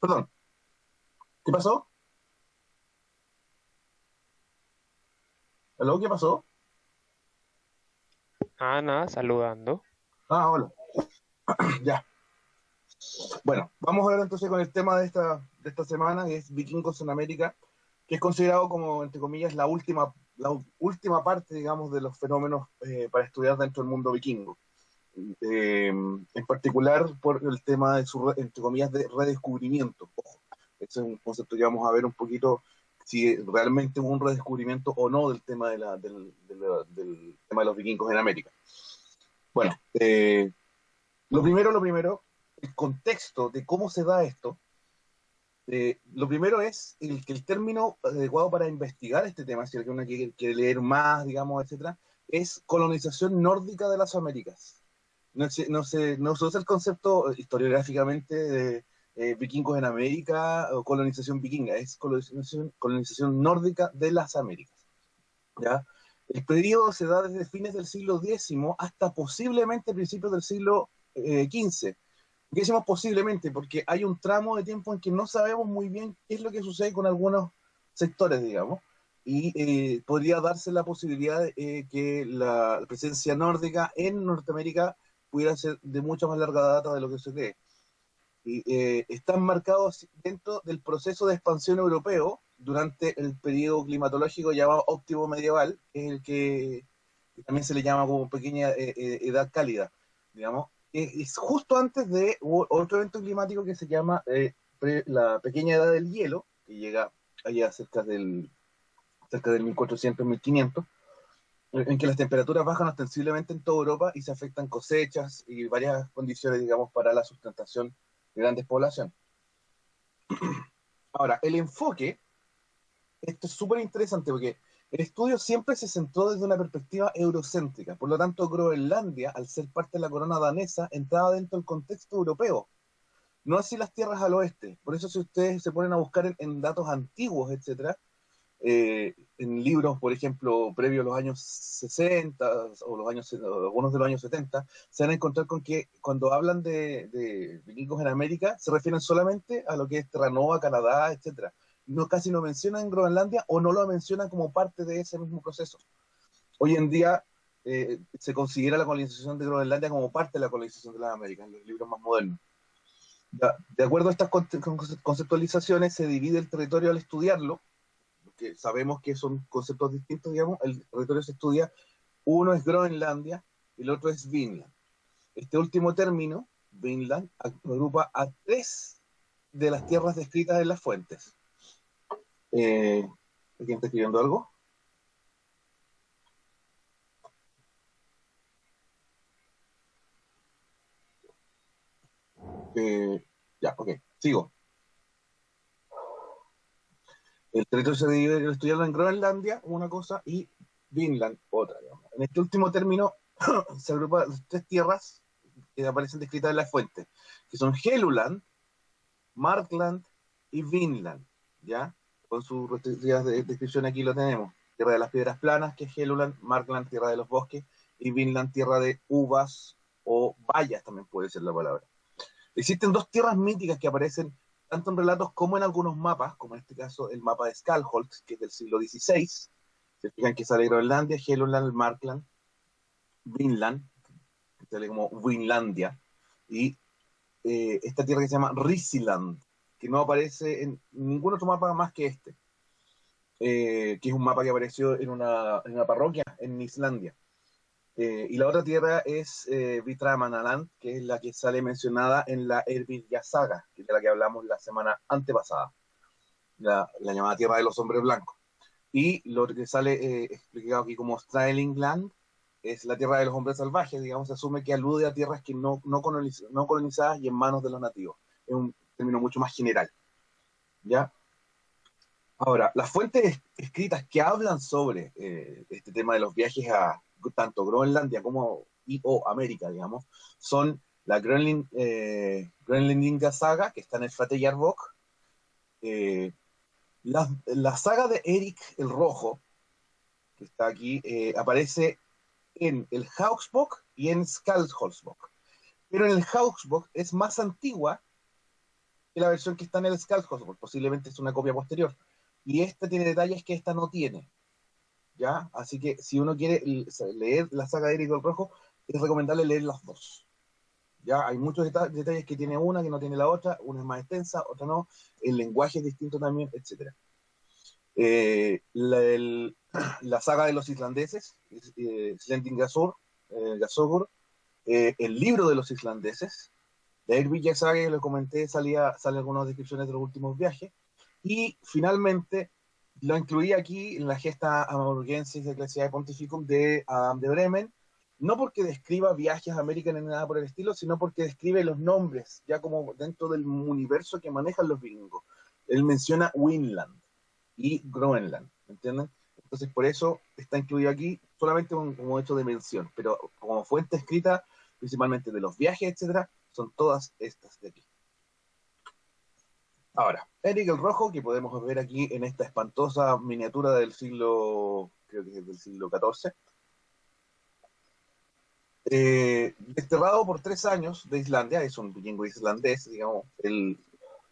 Perdón, ¿qué pasó? ¿Aló? ¿Qué pasó? Ah, nada, saludando. Ah, hola. Ya. Bueno, vamos a ver entonces con el tema de esta semana, que es Vikingos en América, que es considerado como, entre comillas, la última parte, digamos, de los fenómenos para estudiar dentro del mundo vikingo. En particular por el tema de su, entre comillas, de redescubrimiento. Ojo, ese es un concepto que vamos a ver un poquito si realmente hubo un redescubrimiento o no del tema del tema de los vikingos en América. Bueno, lo primero, el contexto de cómo se da esto. Lo primero es que el término adecuado para investigar este tema, si alguien quiere leer más, digamos, etcétera, es colonización nórdica de las Américas. No se usa el concepto historiográficamente de vikingos en América o colonización vikinga, es colonización nórdica de las Américas. ¿Ya? El periodo se da desde fines del siglo X hasta posiblemente principios del siglo XV. ¿Por qué decimos posiblemente? Porque hay un tramo de tiempo en que no sabemos muy bien qué es lo que sucede con algunos sectores, digamos, y podría darse la posibilidad de que la presencia nórdica en Norteamérica pudiera ser de mucha más larga data de lo que se cree. Y están marcados dentro del proceso de expansión europeo durante el periodo climatológico llamado óptimo medieval, que es el que también se le llama como pequeña edad cálida, digamos. Es justo antes de otro evento climático que se llama la pequeña edad del hielo, que llega allá cerca del 1400-1500, en que las temperaturas bajan ostensiblemente en toda Europa y se afectan cosechas y varias condiciones, digamos, para la sustentación de grandes poblaciones. Ahora, el enfoque, esto es súper interesante porque el estudio siempre se centró desde una perspectiva eurocéntrica, por lo tanto Groenlandia, al ser parte de la corona danesa, entraba dentro del contexto europeo, no así las tierras al oeste. Por eso si ustedes se ponen a buscar en datos antiguos, etcétera, en libros, por ejemplo, previos a los años 60 o algunos de los años 70, se van a encontrar con que cuando hablan de vikingos en América, se refieren solamente a lo que es Terranova, Canadá, etcétera. No, casi no mencionan Groenlandia o no lo mencionan como parte de ese mismo proceso. Hoy en día se considera la colonización de Groenlandia como parte de la colonización de las Américas, en los libros más modernos. De acuerdo a estas conceptualizaciones, se divide el territorio al estudiarlo, que sabemos que son conceptos distintos, digamos. El territorio se estudia, uno es Groenlandia y el otro es Vinland. Este último término, Vinland, agrupa a tres de las tierras descritas en las fuentes. Eh, ¿Quién está escribiendo algo? Ya, ok, sigo. El territorio se divide en estudiarlo en Groenlandia, una cosa, y Vinland, otra, digamos. En este último término se agrupan las tres tierras que aparecen descritas en las fuentes, que son Helluland, Markland y Vinland, ¿ya? Con sus respectivas descripciones aquí lo tenemos. Tierra de las piedras planas, que es Helluland, Markland, tierra de los bosques, y Vinland, tierra de uvas o bayas, también puede ser la palabra. Existen dos tierras míticas que aparecen tanto en relatos como en algunos mapas, como en este caso el mapa de Skalholt, que es del siglo XVI. Se fijan que sale Groenlandia, Helluland, Markland, Vinland, que sale como Vinlandia, y esta tierra que se llama Risiland, que no aparece en ningún otro mapa más que este, que es un mapa que apareció en una parroquia en Islandia. Y la otra tierra es Vitramannaland, que es la que sale mencionada en la Ervilja Saga, que es de la que hablamos la semana antepasada, la llamada Tierra de los Hombres Blancos. Y lo que sale explicado aquí como Straelingland es la Tierra de los Hombres Salvajes, digamos, se asume que alude a tierras que no colonizadas y en manos de los nativos. Es un término mucho más general, ¿ya? Ahora, las fuentes escritas que hablan sobre este tema de los viajes a tanto Groenlandia como o América, digamos, son la Groenlandinga Saga, que está en el Flateyjarbók, eh, la saga de Eric el Rojo, que está aquí, aparece en el Hauksbok y en Skalholtsbok. Pero en el Hauksbok es más antigua que la versión que está en el Skaldhost, posiblemente es una copia posterior. Y esta tiene detalles que esta no tiene, ¿ya? Así que si uno quiere leer la saga de Eric el Rojo, es recomendable leer las dos. Ya hay muchos detalles que tiene una, que no tiene la otra es más extensa, otra no, el lenguaje es distinto también, etc. La saga de los islandeses, Slending Gasogur, el libro de los islandeses, de Erwin Saga, que lo comenté, salen algunas descripciones de los últimos viajes, y finalmente lo incluí aquí en la Gesta Amanuensis Ecclesiae Pontificum de Adam de Bremen, no porque describa viajes a América ni nada por el estilo, sino porque describe los nombres, ya como dentro del universo que manejan los vikingos. Él menciona Winland y Groenland, ¿entienden? Entonces por eso está incluido aquí, solamente como hecho de mención, pero como fuente escrita, principalmente de los viajes, etcétera, son todas estas de aquí. Ahora, Eric el Rojo, que podemos ver aquí en esta espantosa miniatura del siglo, creo que es del siglo XIV, desterrado por 3 años de Islandia, es un vikingo islandés, digamos, él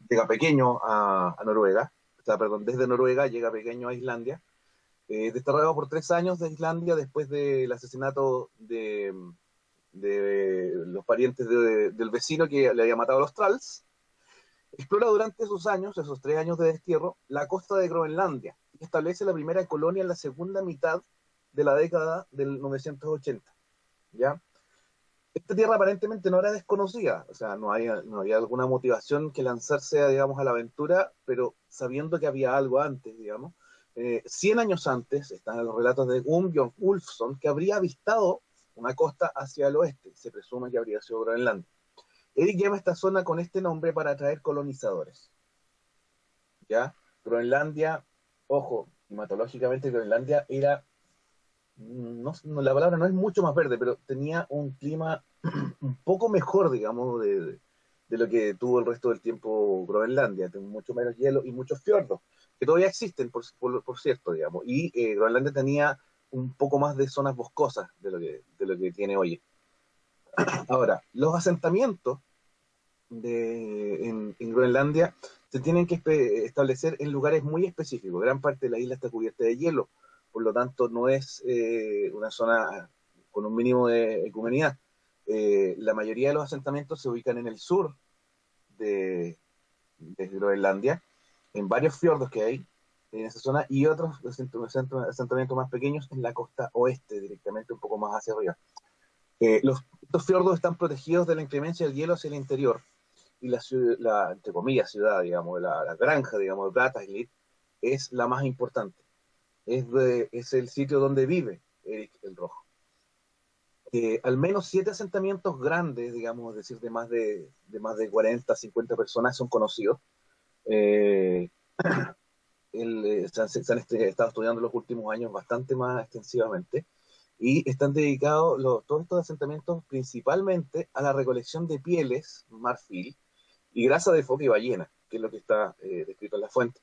llega pequeño a Noruega, o sea, perdón, desde Noruega llega pequeño a Islandia, desterrado por 3 años de Islandia después del asesinato de los parientes del vecino que le había matado a los Trolls. Explora durante esos años, esos 3 años de destierro, la costa de Groenlandia y establece la primera colonia en la segunda mitad de la década del 980. ¿Ya? Esta tierra aparentemente no era desconocida, o sea, no había alguna motivación que lanzarse, digamos, a la aventura, pero sabiendo que había algo antes, digamos. 100 años antes, están los relatos de Gunnbjörn Ulfsson, que habría avistado una costa hacia el oeste, se presume que habría sido Groenlandia. Eric llama esta zona con este nombre para atraer colonizadores. ¿Ya? Groenlandia, ojo, climatológicamente Groenlandia era, la palabra no es mucho más verde, pero tenía un clima un poco mejor, digamos, de lo que tuvo el resto del tiempo Groenlandia. Tenía mucho menos hielo y muchos fiordos, que todavía existen, por cierto, digamos. Y Groenlandia tenía un poco más de zonas boscosas de lo que tiene hoy. Ahora, los asentamientos en Groenlandia se tienen que establecer en lugares muy específicos. Gran parte de la isla está cubierta de hielo, por lo tanto no es una zona con un mínimo de ecumenidad. La mayoría de los asentamientos se ubican en el sur de Groenlandia, en varios fiordos que hay en esa zona, y otros asentamientos más pequeños en la costa oeste, directamente un poco más hacia arriba. Estos fiordos están protegidos de la inclemencia del hielo hacia el interior, y entre comillas, ciudad, digamos, la granja, digamos, de Brattahlid, es la más importante. Es el sitio donde vive Eric el Rojo. Al menos 7 asentamientos grandes, digamos, es decir, de más de 40, 50 personas son conocidos. Se han estado estudiando en los últimos años bastante más extensivamente y están dedicados todos estos asentamientos principalmente a la recolección de pieles, marfil y grasa de foca y ballena, que es lo que está descrito en la fuente.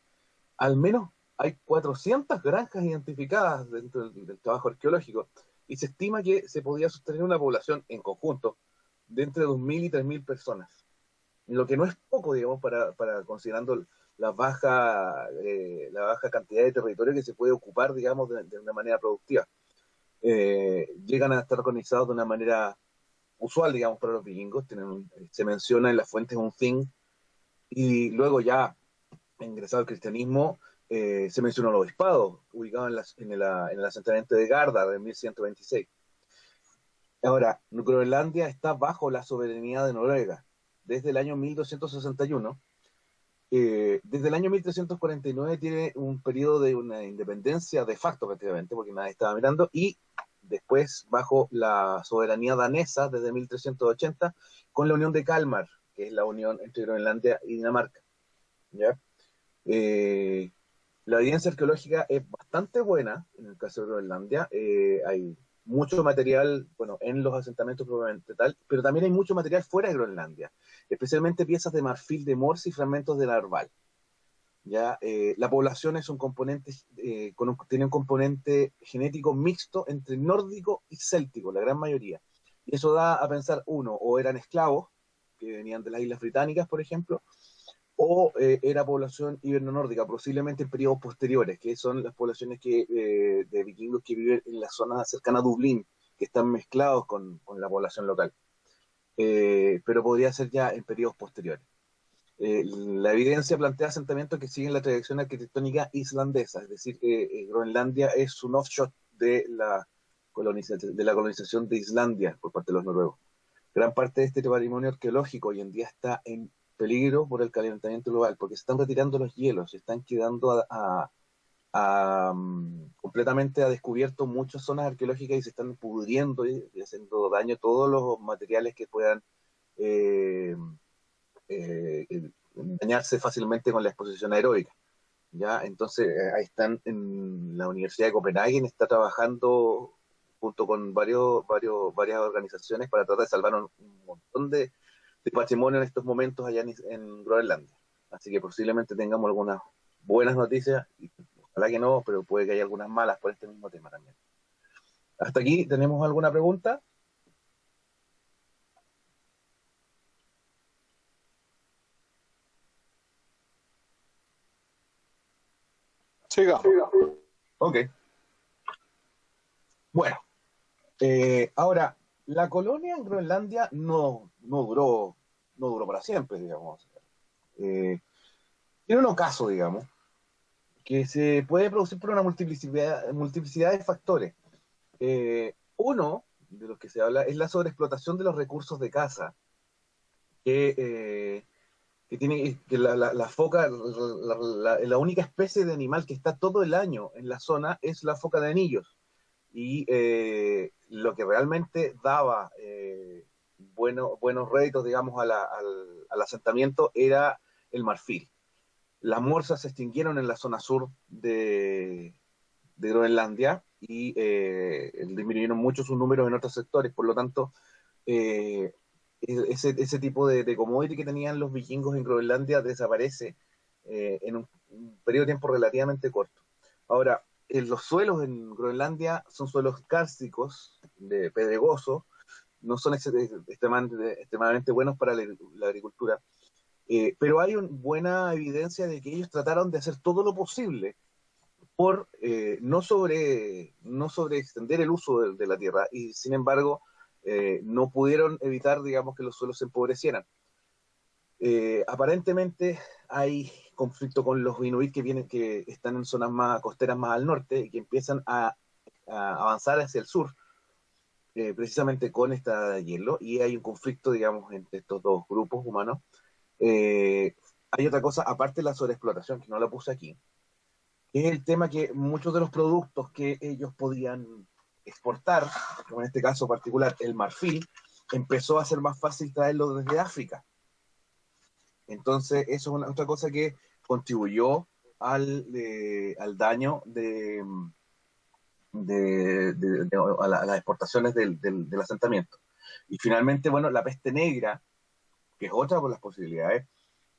Al menos hay 400 granjas identificadas dentro del trabajo arqueológico y se estima que se podía sostener una población en conjunto de entre 2.000 y 3.000 personas, lo que no es poco, digamos, para considerando la baja cantidad de territorio que se puede ocupar, digamos, de una manera productiva. Llegan a estar organizados de una manera usual, digamos, para los vikingos. Se menciona en las fuentes un thing, y luego ya ingresado al cristianismo, se mencionó el obispado, ubicado en el asentamiento de Garda de 1126. Ahora, Groenlandia está bajo la soberanía de Noruega desde el año 1261. Desde el año 1349 tiene un periodo de una independencia de facto prácticamente, porque nadie estaba mirando, y después bajo la soberanía danesa desde 1380 con la Unión de Kalmar, que es la unión entre Groenlandia y Dinamarca. ¿Ya? La evidencia arqueológica es bastante buena en el caso de Groenlandia. Hay mucho material, bueno, en los asentamientos probablemente tal, pero también hay mucho material fuera de Groenlandia, especialmente piezas de marfil de Morse y fragmentos de narval. ¿Ya? La población es un componente, tiene un componente genético mixto entre nórdico y céltico, la gran mayoría. Y eso da a pensar, uno, o eran esclavos, que venían de las Islas Británicas, por ejemplo, o era población hiberno-nórdica, posiblemente en periodos posteriores, que son las poblaciones de vikingos que viven en las zonas cercanas a Dublín, que están mezclados con la población local. Pero podría ser ya en periodos posteriores. La evidencia plantea asentamientos que siguen la tradición arquitectónica islandesa, es decir, Groenlandia es un offshot de la colonización de Islandia por parte de los noruegos. Gran parte de este patrimonio arqueológico hoy en día está en peligro por el calentamiento global, porque se están retirando los hielos, se están quedando completamente a descubierto muchas zonas arqueológicas y se están pudriendo y haciendo daño a todos los materiales que puedan eh, dañarse fácilmente con la exposición aeróbica. ¿Ya? Entonces, ahí están en la Universidad de Copenhague, está trabajando junto con varias organizaciones para tratar de salvar un montón de patrimonio en estos momentos allá en Groenlandia. Así que posiblemente tengamos algunas buenas noticias, y ojalá que no, pero puede que haya algunas malas por este mismo tema también. ¿Hasta aquí tenemos alguna pregunta? Siga. Ok. Bueno, ahora, la colonia en Groenlandia no duró para siempre, digamos. Tiene un ocaso, digamos, que se puede producir por una multiplicidad de factores. Uno de los que se habla es la sobreexplotación de los recursos de caza, que la foca, la única especie de animal que está todo el año en la zona es la foca de anillos. Y lo que realmente daba buenos réditos, digamos, al asentamiento era el marfil. Las morsas se extinguieron en la zona sur de Groenlandia y disminuyeron mucho sus números en otros sectores. Por lo tanto, eh, ese tipo de commodity que tenían los vikingos en Groenlandia desaparece en un periodo de tiempo relativamente corto. Ahora, los suelos en Groenlandia son suelos kársticos, de pedregoso, no son extremadamente buenos para la agricultura, pero hay buena evidencia de que ellos trataron de hacer todo lo posible por no sobre extender el uso de la tierra, y sin embargo no pudieron evitar, digamos, que los suelos se empobrecieran. Aparentemente hay conflicto con los inuit que están en zonas más costeras más al norte y que empiezan a avanzar hacia el sur, precisamente con esta hielo, y hay un conflicto, digamos, entre estos dos grupos humanos. Hay otra cosa, aparte de la sobreexplotación, que no la puse aquí, que es el tema que muchos de los productos que ellos podían exportar, como en este caso particular el marfil, empezó a ser más fácil traerlo desde África. Entonces, eso es otra cosa que contribuyó al daño a las exportaciones del asentamiento. Y finalmente, bueno, la peste negra, que es otra de las posibilidades,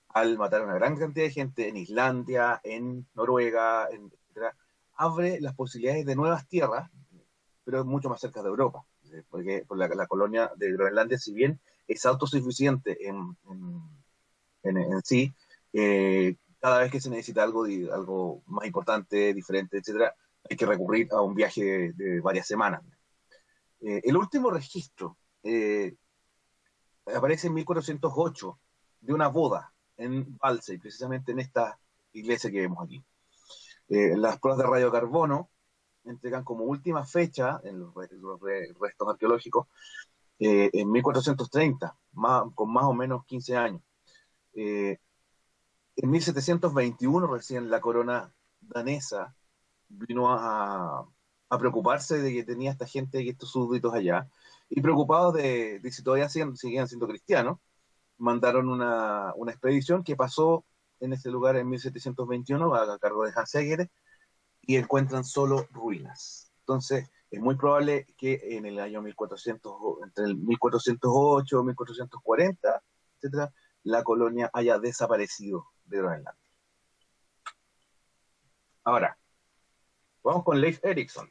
al matar a una gran cantidad de gente en Islandia, en Noruega, etc., abre las posibilidades de nuevas tierras, pero mucho más cerca de Europa. Porque la colonia de Groenlandia, si bien es autosuficiente en sí, cada vez que se necesita algo más importante, diferente, etcétera, hay que recurrir a un viaje de varias semanas. El último registro aparece en 1408 de una boda en Balsey, precisamente en esta iglesia que vemos aquí. Las pruebas de radiocarbono entregan como última fecha en los restos arqueológicos en 1430, con más o menos 15 años. En 1721 recién la corona danesa vino a preocuparse de que tenía esta gente y estos súbditos allá, y preocupados de si todavía seguían siendo cristianos, mandaron una expedición que pasó en ese lugar en 1721 a cargo de Hans Egger, y encuentran solo ruinas. Entonces, es muy probable que en el año 1400, entre el 1408 y 1440, etcétera, la colonia haya desaparecido de Groenlandia. Ahora, vamos con Leif Erikson,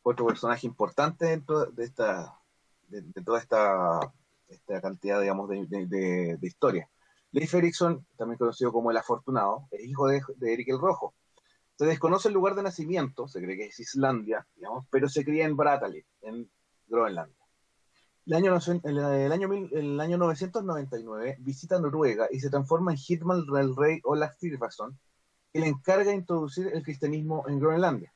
otro personaje importante dentro de toda esta cantidad, digamos, de historia. Leif Erikson, también conocido como el Afortunado, es hijo de Erik el Rojo. Se desconoce el lugar de nacimiento, se cree que es Islandia, digamos, pero se cría en Brattahlid, en Groenlandia. El año 999 visita Noruega y se transforma en Hitman del rey Olaf Tryggvason, que le encarga de introducir el cristianismo en Groenlandia.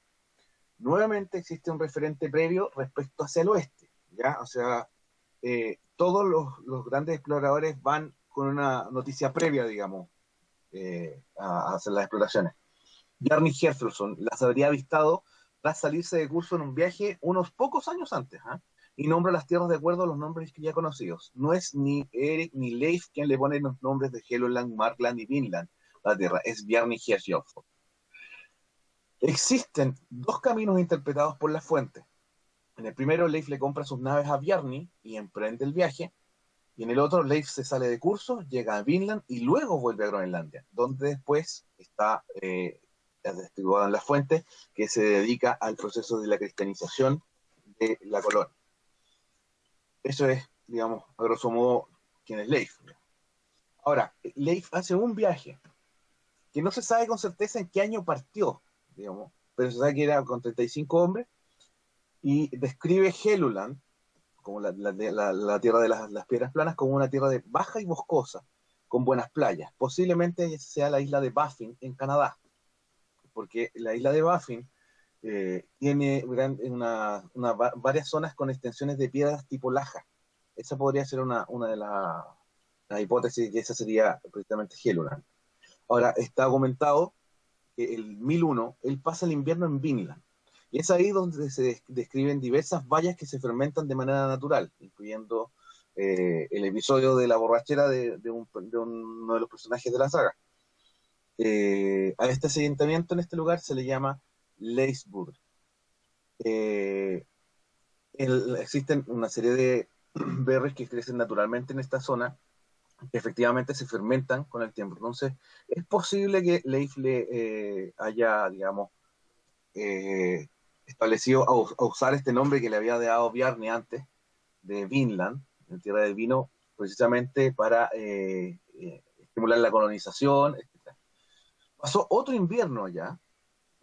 Nuevamente existe un referente previo respecto hacia el oeste, ¿ya? O sea, todos los grandes exploradores van con una noticia previa, digamos, a hacer las exploraciones. Bjarni Herjolfsson las habría avistado tras salirse de curso en un viaje unos pocos años antes, ¿eh? Y nombra las tierras de acuerdo a los nombres ya conocidos. No es ni Erik ni Leif quien le pone los nombres de Helgoland, Markland y Vinland la tierra, es Bjarni Herjolfsson. Existen dos caminos interpretados por las fuentes. En el primero, Leif le compra sus naves a Bjarni y emprende el viaje. Y en el otro, Leif se sale de curso, llega a Vinland y luego vuelve a Groenlandia, donde después está atestiguado en la fuente que se dedica al proceso de la cristianización de la colonia. Eso es, digamos, a grosso modo, quién es Leif. Ahora, Leif hace un viaje que no se sabe con certeza en qué año partió, digamos, pero se sabe que era con 35 hombres y describe Helluland, como la tierra de las piedras planas, como una tierra de baja y boscosa, con buenas playas. Posiblemente sea la isla de Baffin en Canadá, porque la isla de Baffin tiene varias zonas con extensiones de piedras tipo laja. Esa podría ser una de las hipótesis, que esa sería precisamente Helluland. Ahora, está documentado que el 1001 él pasa el invierno en Vinland. Y es ahí donde se describen diversas bayas que se fermentan de manera natural, incluyendo el episodio de la borrachera de uno de los personajes de la saga. A este asentamiento en este lugar se le llama Leifsburg. Existen una serie de berries que crecen naturalmente en esta zona, que efectivamente se fermentan con el tiempo. Entonces, es posible que Leif le haya, digamos, establecido a usar este nombre que le había dado Bjarni antes, de Vinland, en tierra del vino, precisamente para estimular la colonización, etc. Pasó otro invierno allá,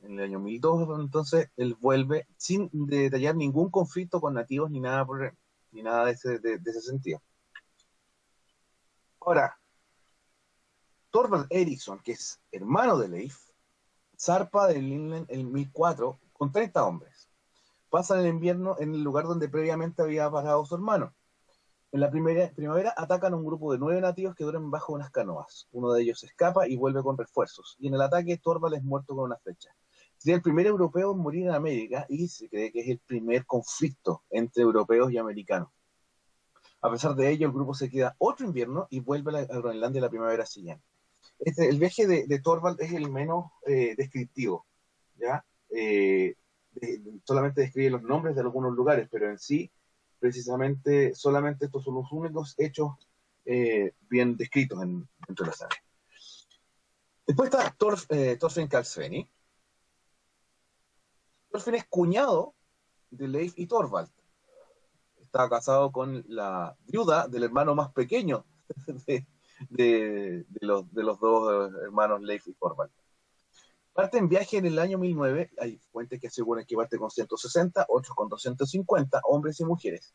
en el año 1002, entonces él vuelve sin detallar ningún conflicto con nativos ni nada, ni nada de ese sentido. Ahora, Thorvald Eriksson, que es hermano de Leif, zarpa de Vinland en 1004 con 30 hombres. Pasan el invierno en el lugar donde previamente había parado su hermano. En la primavera atacan a un grupo de 9 nativos que duermen bajo unas canoas. Uno de ellos escapa y vuelve con refuerzos. Y en el ataque, Thorvald es muerto con una flecha. Sería el primer europeo en morir en América y se cree que es el primer conflicto entre europeos y americanos. A pesar de ello, el grupo se queda otro invierno y vuelve a Groenlandia la primavera siguiente. El viaje de Thorvald es el menos descriptivo, ¿ya? Solamente describe los nombres de algunos lugares, pero en sí, precisamente, solamente estos son los únicos hechos bien descritos dentro de la saga. Después está Thorfinn Karlsefni. Thorfinn es cuñado de Leif y Thorvald. Estaba casado con la viuda del hermano más pequeño de los dos hermanos Leif y Thorvald. Parte en viaje en el año 1009, hay fuentes que aseguran que parte con 160, otros con 250 hombres y mujeres.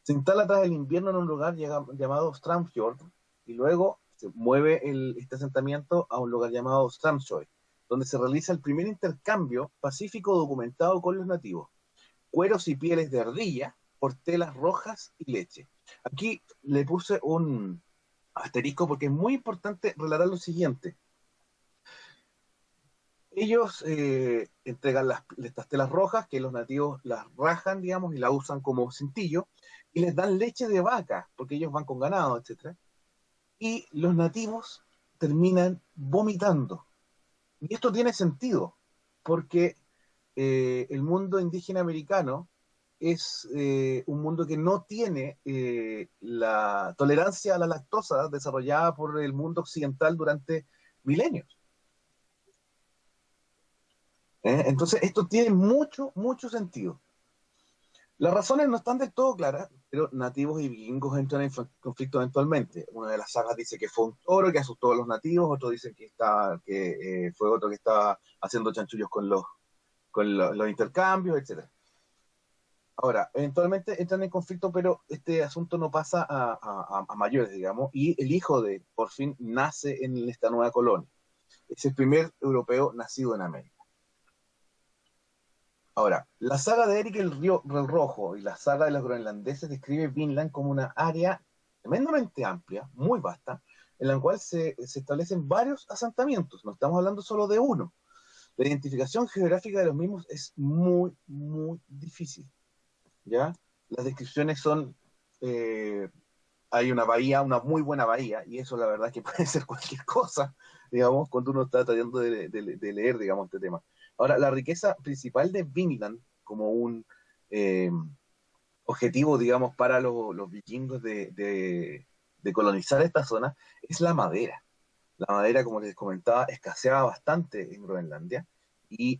Se instala tras el invierno en un lugar llamado Stramfjord y luego se mueve este asentamiento a un lugar llamado Stramsøy, donde se realiza el primer intercambio pacífico documentado con los nativos. Cueros y pieles de ardilla por telas rojas y leche. Aquí le puse un asterisco porque es muy importante relatar lo siguiente. Ellos entregan estas telas rojas que los nativos las rajan, digamos, y la usan como cintillo, y les dan leche de vaca, porque ellos van con ganado, etc. Y los nativos terminan vomitando. Y esto tiene sentido, porque el mundo indígena americano es un mundo que no tiene la tolerancia a la lactosa desarrollada por el mundo occidental durante milenios. Entonces, esto tiene mucho sentido. Las razones no están del todo claras, pero nativos y vikingos entran en conflicto eventualmente. Una de las sagas dice que fue un toro que asustó a los nativos, otros dicen que fue otro que estaba haciendo chanchullos con los intercambios, etcétera. Ahora, eventualmente entran en conflicto, pero este asunto no pasa a mayores, digamos, y el hijo de Thorfinn nace en esta nueva colonia. Es el primer europeo nacido en América. Ahora, la saga de Eric el Rojo y la saga de los groenlandeses describe Vinland como una área tremendamente amplia, muy vasta, en la cual se establecen varios asentamientos. No estamos hablando solo de uno. La identificación geográfica de los mismos es muy, muy difícil. ¿Ya? Las descripciones son, eh, hay una bahía, una muy buena bahía, y eso la verdad que puede ser cualquier cosa, digamos, cuando uno está tratando de leer, digamos, este tema. Ahora, la riqueza principal de Vinland, como un eh, objetivo, digamos, para los vikingos de colonizar esta zona, es la madera. La madera, como les comentaba, escaseaba bastante en Groenlandia y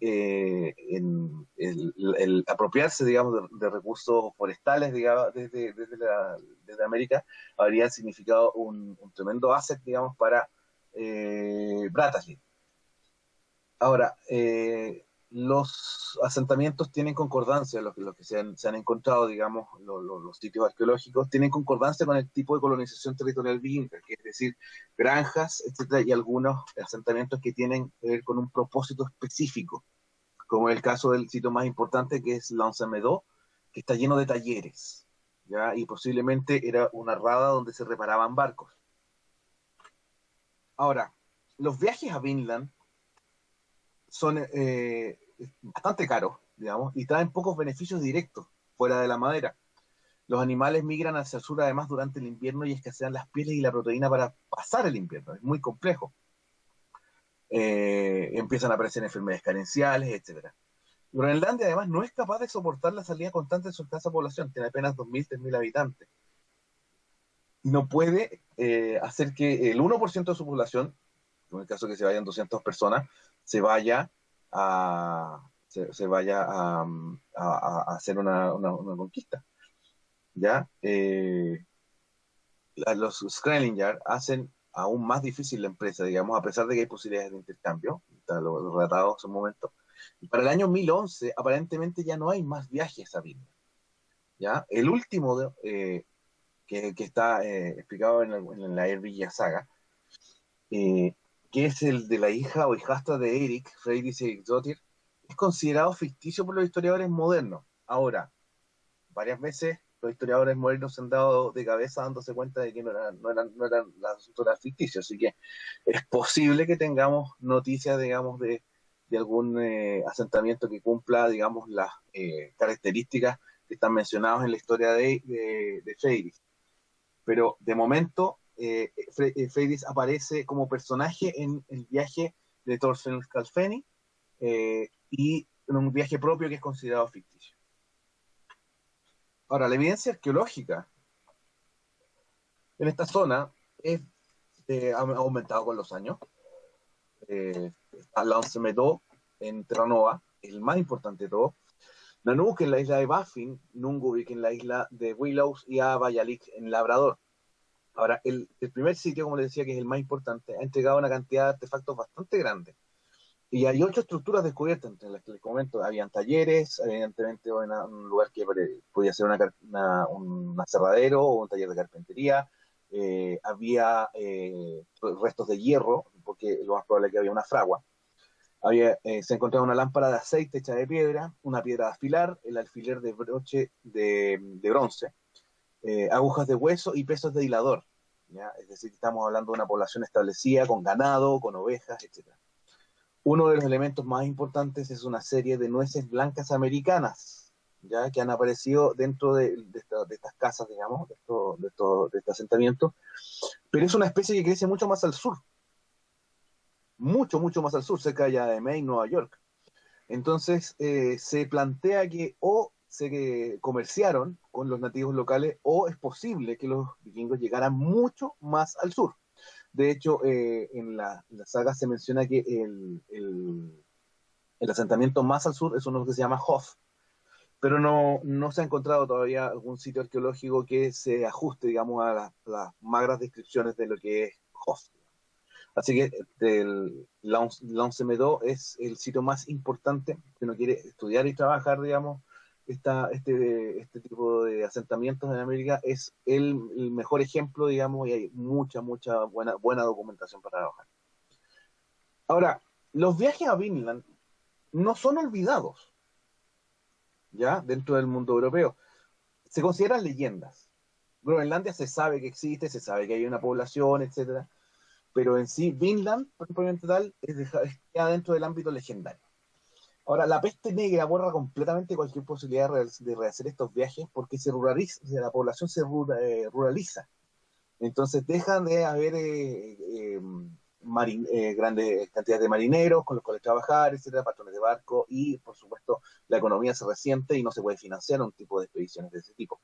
el apropiarse, digamos, de recursos forestales, digamos, desde América, habría significado un tremendo asset, digamos, para Brattahlid. Ahora, los asentamientos tienen concordancia, lo que se han encontrado, digamos, los sitios arqueológicos, tienen concordancia con el tipo de colonización territorial vikinga, que es decir, granjas, etcétera, y algunos asentamientos que tienen que ver con un propósito específico, como el caso del sitio más importante, que es Lanzamedo, que está lleno de talleres, ¿ya? Y posiblemente era una rada donde se reparaban barcos. Ahora, los viajes a Vinland son bastante caros, digamos, y traen pocos beneficios directos fuera de la madera. Los animales migran hacia el sur además durante el invierno y escasean las pieles y la proteína para pasar el invierno. Es muy complejo. Empiezan a aparecer enfermedades carenciales, etcétera. Groenlandia además no es capaz de soportar la salida constante de su escasa población, tiene apenas 2.000, 3.000 habitantes. Y no puede hacer que el 1% de su población, en el caso que se vayan 200 personas, se vaya a hacer una conquista. ¿Ya? Los Skrælingjar hacen aún más difícil la empresa, digamos, a pesar de que hay posibilidades de intercambio, lo relatado en su momento. Y para el año 1011, aparentemente ya no hay más viajes a Vinland. ¿Ya? El último que está explicado en la Ervilla Saga, eh, que es el de la hija o hijastra de Eric, Freydis Eriksdottir, es considerado ficticio por los historiadores modernos. Ahora, varias veces los historiadores modernos se han dado de cabeza dándose cuenta de que no eran las asuntos ficticios, así que es posible que tengamos noticias, digamos, de algún asentamiento que cumpla, digamos, las características que están mencionadas en la historia de Freydis. Pero de momento Freydis aparece como personaje en el viaje de Thorfinn Skalfeni y en un viaje propio que es considerado ficticio. Ahora, la evidencia arqueológica en esta zona ha aumentado con los años. Está Lancemedo en Terranova, el más importante de todo. Nanook en la isla de Baffin, Nungovik en la isla de Willows y Abayalik en Labrador. Ahora, el primer sitio, como les decía, que es el más importante, ha entregado una cantidad de artefactos bastante grande. Y hay 8 estructuras descubiertas, entre las que les comento. Habían talleres, evidentemente un lugar que podía ser un aserradero o un taller de carpintería. Había restos de hierro, porque lo más probable es que había una fragua. Se encontraba una lámpara de aceite hecha de piedra, una piedra de afilar, el alfiler de broche de bronce, agujas de hueso y pesos de hilador. ¿Ya? Es decir, estamos hablando de una población establecida con ganado, con ovejas, etc. Uno de los elementos más importantes es una serie de nueces blancas americanas, ¿ya? Que han aparecido dentro de estas casas, digamos, de este asentamiento, pero es una especie que crece mucho más al sur, mucho, mucho más al sur, cerca de Maine, Nueva York. Entonces se plantea que o se comerciaron con los nativos locales o es posible que los vikingos llegaran mucho más al sur. De hecho, en la saga se menciona que el asentamiento más al sur es uno que se llama Hof, pero no se ha encontrado todavía algún sitio arqueológico que se ajuste, digamos, a las magras descripciones de lo que es Hof. Así que el L'Anse Meadow es el sitio más importante que uno quiere estudiar y trabajar, digamos, este tipo de asentamientos en América. Es el mejor ejemplo, digamos, y hay mucha buena documentación para trabajar. Ahora, los viajes a Vinland no son olvidados, ¿ya? Dentro del mundo europeo. Se consideran leyendas. Groenlandia se sabe que existe, se sabe que hay una población, etcétera, pero en sí, Vinland, propiamente tal, queda dentro del ámbito legendario. Ahora, la peste negra borra completamente cualquier posibilidad de rehacer estos viajes porque la población se ruraliza. Entonces dejan de haber grandes cantidades de marineros con los cuales trabajar, etcétera, patrones de barco, y por supuesto la economía se resiente y no se puede financiar un tipo de expediciones de ese tipo.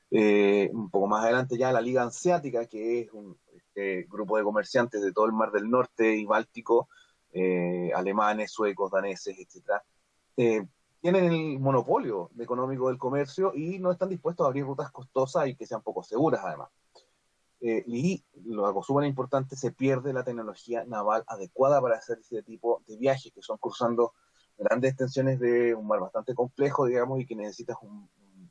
Un poco más adelante ya la Liga Hanseática, que es un grupo de comerciantes de todo el Mar del Norte y Báltico, alemanes, suecos, daneses, etcétera, tienen el monopolio económico del comercio y no están dispuestos a abrir rutas costosas y que sean poco seguras, además. Y algo súper importante, se pierde la tecnología naval adecuada para hacer ese tipo de viajes, que son cruzando grandes extensiones de un mar bastante complejo, digamos, y que necesitas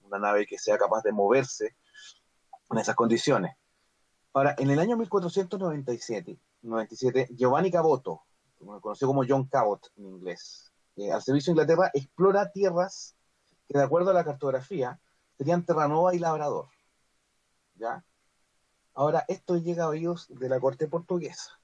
una nave que sea capaz de moverse en esas condiciones. Ahora, en el año 1497, Giovanni Caboto, conocido como John Cabot en inglés, al servicio de Inglaterra, explora tierras que, de acuerdo a la cartografía, serían Terranova y Labrador. ¿Ya? Ahora, esto llega a oídos de la corte portuguesa.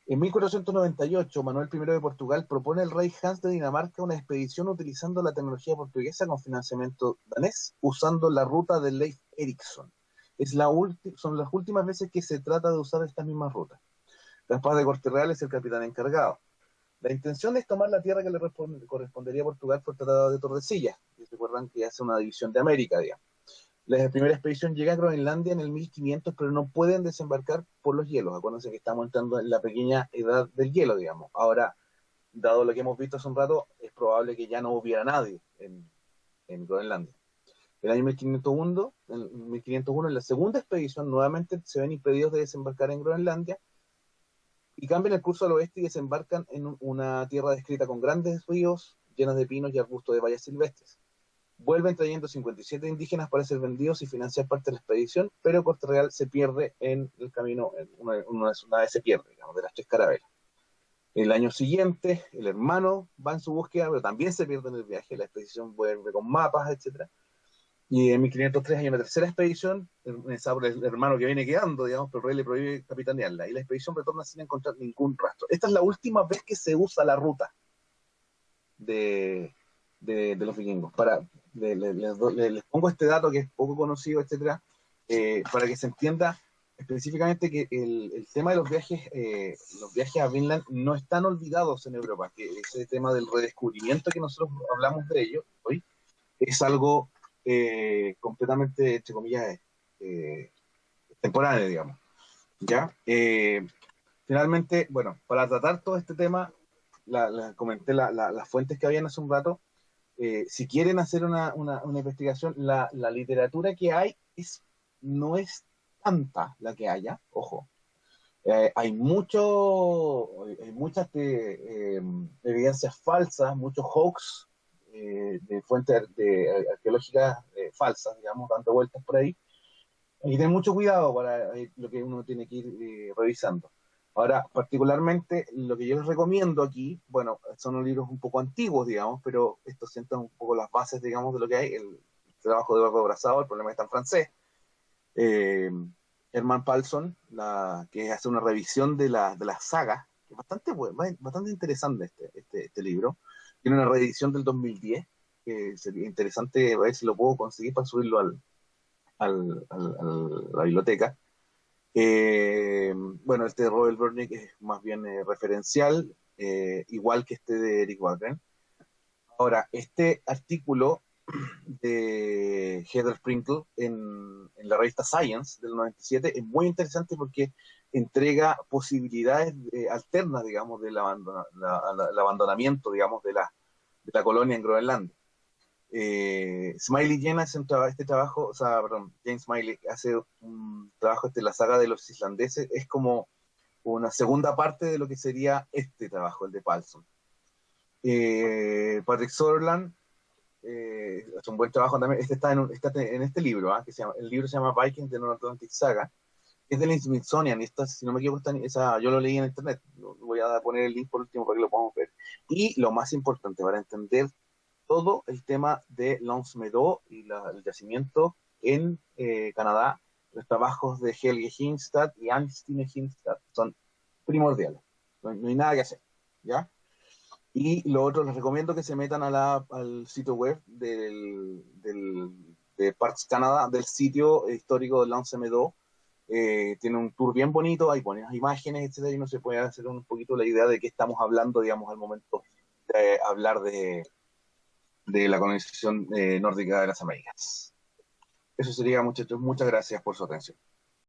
En 1498, Manuel I de Portugal propone al rey Hans de Dinamarca una expedición utilizando la tecnología portuguesa con financiamiento danés, usando la ruta de Leif Erikson. Son las últimas veces que se trata de usar estas mismas rutas. Gaspar de Corte Real es el capitán encargado. La intención es tomar la tierra que le correspondería a Portugal por el Tratado de Tordesillas. Y recuerdan que hace una división de América, digamos. La primera expedición llega a Groenlandia en el 1500, pero no pueden desembarcar por los hielos. Acuérdense que estamos entrando en la pequeña edad del hielo, digamos. Ahora, dado lo que hemos visto hace un rato, es probable que ya no hubiera nadie en Groenlandia. El año 1501, en la segunda expedición, nuevamente se ven impedidos de desembarcar en Groenlandia y cambian el curso al oeste y desembarcan en una tierra descrita con grandes ríos llenos de pinos y arbustos de vallas silvestres. Vuelven trayendo 57 indígenas para ser vendidos y financiar parte de la expedición, pero Corte Real se pierde en el camino, una vez se pierde, digamos, de las 3 carabelas. El año siguiente, el hermano va en su búsqueda, pero también se pierde en el viaje, la expedición vuelve con mapas, etc. Y en 1503 hay una tercera expedición, el hermano que viene quedando, digamos, pero el rey le prohíbe capitanearla, y la expedición retorna sin encontrar ningún rastro. Esta es la última vez que se usa la ruta de los vikingos. Les pongo este dato que es poco conocido, etcétera, para que se entienda específicamente que el tema de los viajes a Vinland no están olvidados en Europa, que ese tema del redescubrimiento que nosotros hablamos de ello hoy es algo completamente, entre comillas, temporáneo, digamos. ¿Ya? Finalmente, bueno, para tratar todo este tema, comenté las fuentes que habían hace un rato. Si quieren hacer una investigación, la literatura que hay no es tanta la que haya, ojo. Hay muchas evidencias falsas, muchos hoax de fuentes arqueológicas falsas, digamos, dando vueltas por ahí. Hay que tener mucho cuidado para lo que uno tiene que ir revisando. Ahora, particularmente, lo que yo les recomiendo aquí, bueno, son libros un poco antiguos, digamos, pero estos sientan un poco las bases, digamos, de lo que hay. El trabajo de Eduardo Brazao, El problema está en francés. Herman Paulson, que hace una revisión de la saga, que es bastante interesante este libro. Tiene una reedición del 2010, que sería interesante ver si lo puedo conseguir para subirlo a la biblioteca. Bueno, este de Robert Burnick es más bien referencial, igual que este de Eric Wagner. Ahora, este artículo de Heather Sprinkle en la revista Science del 97 es muy interesante porque entrega posibilidades alternas, digamos, del abandonamiento, digamos, de la colonia en Groenlandia. Smiley llena este trabajo, o sea, perdón, James Smiley hace un trabajo la saga de los islandeses, es como una segunda parte de lo que sería este trabajo, el de Paulson. Patrick Sutherland hace un buen trabajo también. Este está en este libro, que el libro se llama Vikings de North Atlantic Saga, que es del Smithsonian, y esta, si no me equivoco, yo lo leí en internet. Voy a poner el link por último para que lo podamos ver. Y lo más importante, para entender todo el tema de L'Anse Meadow y el yacimiento en Canadá, los trabajos de Helge Hingstad y Anstine Hingstad son primordiales. No hay nada que hacer, ¿ya? Y lo otro, les recomiendo que se metan al sitio web de Parks Canada, del sitio histórico de L'Anse Meadow. Tiene un tour bien bonito, hay buenas imágenes, etcétera, y uno se puede hacer un poquito la idea de qué estamos hablando, digamos, al momento de hablar de la colonización nórdica de las Américas. Eso sería, muchachos. Muchas gracias por su atención.